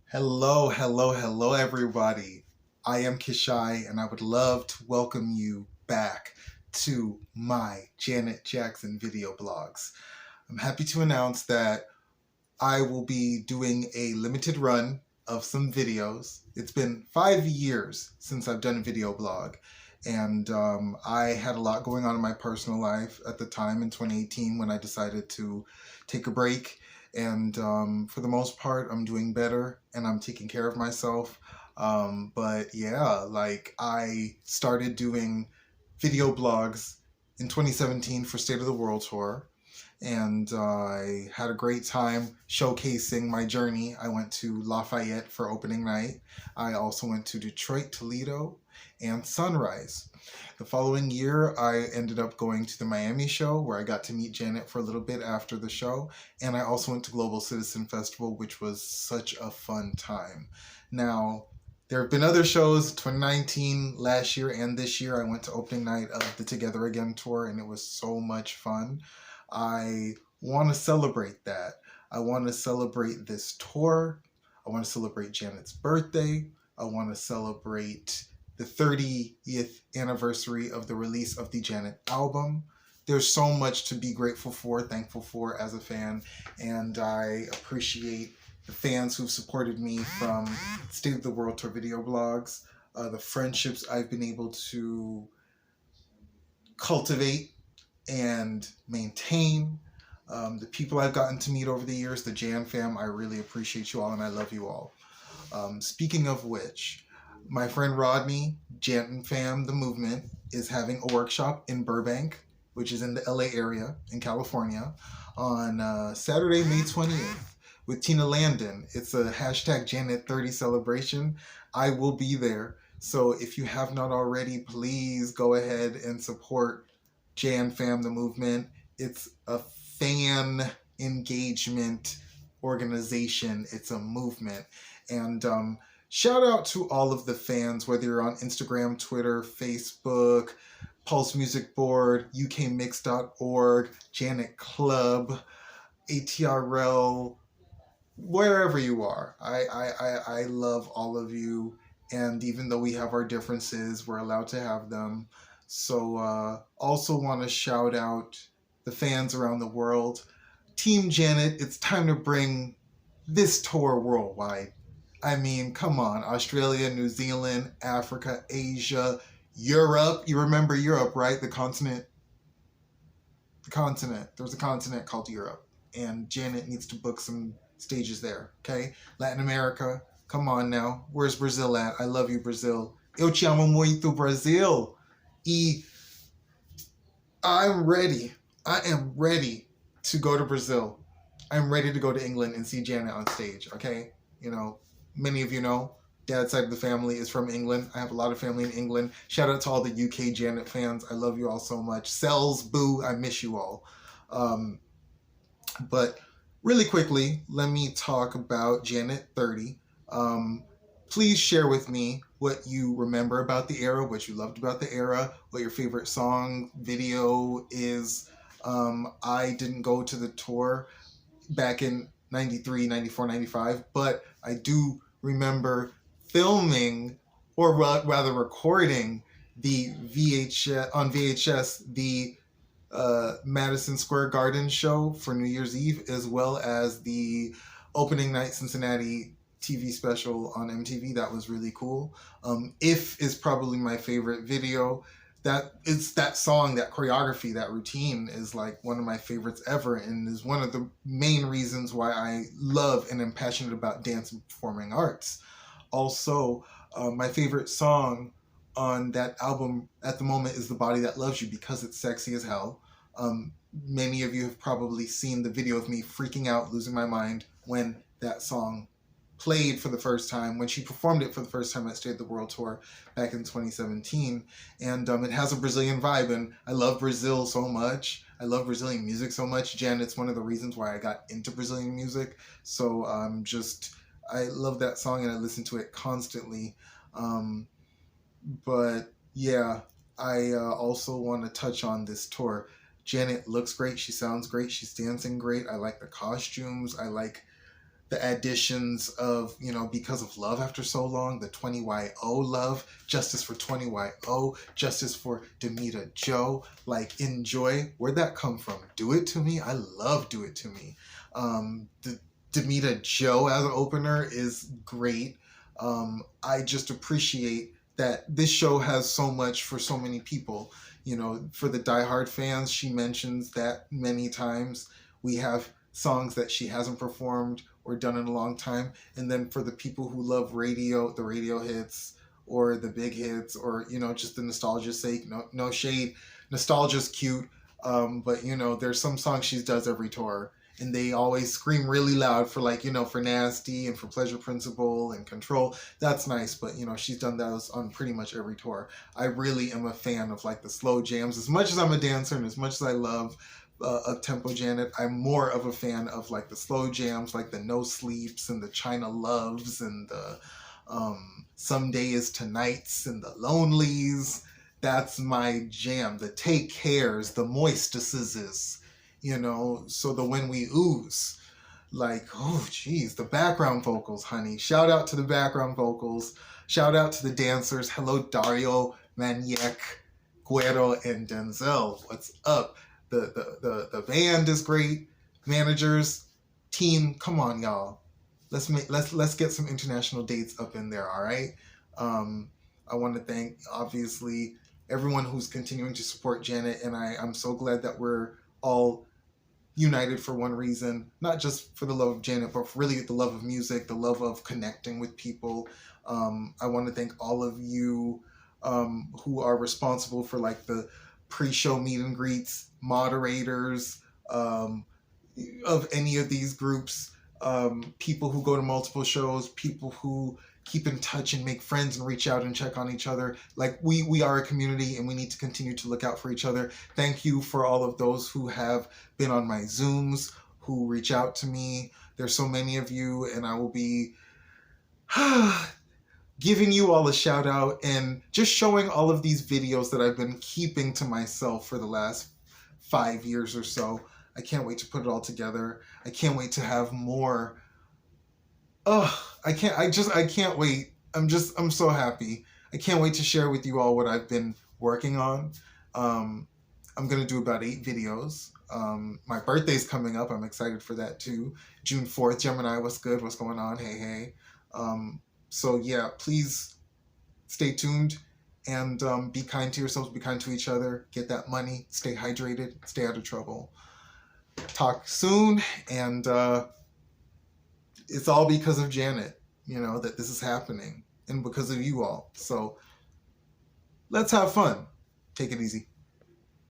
Hello, hello, hello, everybody. I am Kishai, and I would love to welcome you back to my Janet Jackson video blogs. I'm happy to announce that I will be doing a limited run of some videos. It's been 5 years since I've done a video blog, and I had a lot going on in my personal life at the time in 2018 when I decided to take a break. And for the most part, I'm doing better and I'm taking care of myself. But yeah, like I started doing video blogs in 2017 for State of the World Tour, and I had a great time showcasing my journey. I went to Lafayette for opening night. I also went to Detroit, Toledo, and Sunrise. The following year, I ended up going to the Miami show where I got to meet Janet for a little bit after the show, and I also went to Global Citizen Festival, which was such a fun time. Now, there have been other shows, 2019, last year, and this year. I went to opening night of the Together Again tour, and it was so much fun. I want to celebrate that. I want to celebrate this tour. I want to celebrate Janet's birthday. I want to celebrate the 30th anniversary of the release of the Janet album. There's so much to be grateful for, thankful for as a fan, and I appreciate the fans who've supported me from State of the World Tour video blogs, the friendships I've been able to cultivate and maintain, the people I've gotten to meet over the years, the JanFam. I really appreciate you all and I love you all. Speaking of which, my friend Rodney, JanFam, the movement, is having a workshop in Burbank, which is in the LA area in California, on Saturday, May 20th with Tina Landon. It's a hashtag Janet30 celebration. I will be there. So if you have not already, please go ahead and support JanFam, the movement. It's a fan engagement organization. It's a movement. And shout out to all of the fans, whether you're on Instagram, Twitter, Facebook, Pulse Music Board, ukmix.org, Janet Club, ATRL, wherever you are. I love all of you. And even though we have our differences, we're allowed to have them. So also want to shout out the fans around the world. Team Janet, it's time to bring this tour worldwide. I mean, come on. Australia, New Zealand, Africa, Asia, Europe. You remember Europe, right? The continent. There's a continent called Europe. And Janet needs to book some stages there, okay? Latin America. Come on now. Where's Brazil at? I love you, Brazil. Eu te amo muito, Brazil. I'm ready. I am ready to go to Brazil. I'm ready to go to England and see Janet on stage, okay? You know, many of you know, dad's side of the family is from England. I have a lot of family in England. Shout out to all the UK Janet fans. I love you all so much. Cells, boo, I miss you all. But really quickly, let me talk about Janet 30. Please share with me what you remember about the era, what you loved about the era, what your favorite song, video is. I didn't go to the tour back in 93, 94, 95, but I do remember filming, or rather recording, the on VHS, the Madison Square Garden show for New Year's Eve, as well as the opening night Cincinnati TV special on MTV. That was really cool. If is probably my favorite video. That song, that choreography, that routine is like one of my favorites ever, and is one of the main reasons why I love and am passionate about dance and performing arts. Also, my favorite song on that album at the moment is The Body That Loves You, because it's sexy as hell. Many of you have probably seen the video of me freaking out, losing my mind when that song played for the first time, when she performed it for the first time at State of the World Tour back in 2017. And it has a Brazilian vibe, and I love Brazil so much. I love Brazilian music so much. Janet's one of the reasons why I got into Brazilian music. So I love that song and I listen to it constantly. But yeah, I also want to touch on this tour. Janet looks great. She sounds great. She's dancing great. I like the costumes. I like the additions of, Because of Love After So Long, the 20YO Love, Justice for 20YO, Justice for Demita Joe, like Enjoy. Where'd that come from? Do It To Me? I love Do It To Me. The Demita Joe as an opener is great. I just appreciate that this show has so much for so many people. For the diehard fans, she mentions that many times. We have songs that she hasn't performed or done in a long time. And then for the people who love radio, the radio hits or the big hits, or just the nostalgia's sake. No shade, nostalgia's cute. But there's some songs she does every tour, and they always scream really loud for, like, for Nasty and for Pleasure Principle and Control. That's nice, but she's done those on pretty much every tour. I really am a fan of, like, the slow jams. As much as I'm a dancer and as much as I love up-tempo Janet, I'm more of a fan of, like, the slow jams, like the No Sleeps and the China Loves and the Someday Is Tonight's and the Lonelies. That's my jam. The Take Cares, the Moistuses, so the When We Ooze, like, oh geez, the background vocals, honey. Shout out to the background vocals. Shout out to the dancers. Hello, Dario, Maniac, Guero, and Denzel. What's up? The band is great. Managers, team, come on, y'all. Let's get some international dates up in there. All right. I want to thank, obviously, everyone who's continuing to support Janet, and I'm so glad that we're all united for one reason, not just for the love of Janet, but for really the love of music, the love of connecting with people. I want to thank all of you who are responsible for, like, the pre-show meet and greets, moderators of any of these groups, people who go to multiple shows, people who keep in touch and make friends and reach out and check on each other. Like, we are a community, and we need to continue to look out for each other. Thank you for all of those who have been on my Zooms, who reach out to me. There's so many of you, and I will be giving you all a shout out and just showing all of these videos that I've been keeping to myself for the last 5 years or so. I can't wait to put it all together. I can't wait to have more. I can't wait. I'm so happy. I can't wait to share with you all what I've been working on. I'm going to do about 8 videos. My birthday's coming up. I'm excited for that too. June 4th, Gemini, what's good? What's going on? Hey. So yeah, please stay tuned and be kind to yourselves, be kind to each other, get that money, stay hydrated, stay out of trouble. Talk soon, and it's all because of Janet, that this is happening, and because of you all. So let's have fun. Take it easy.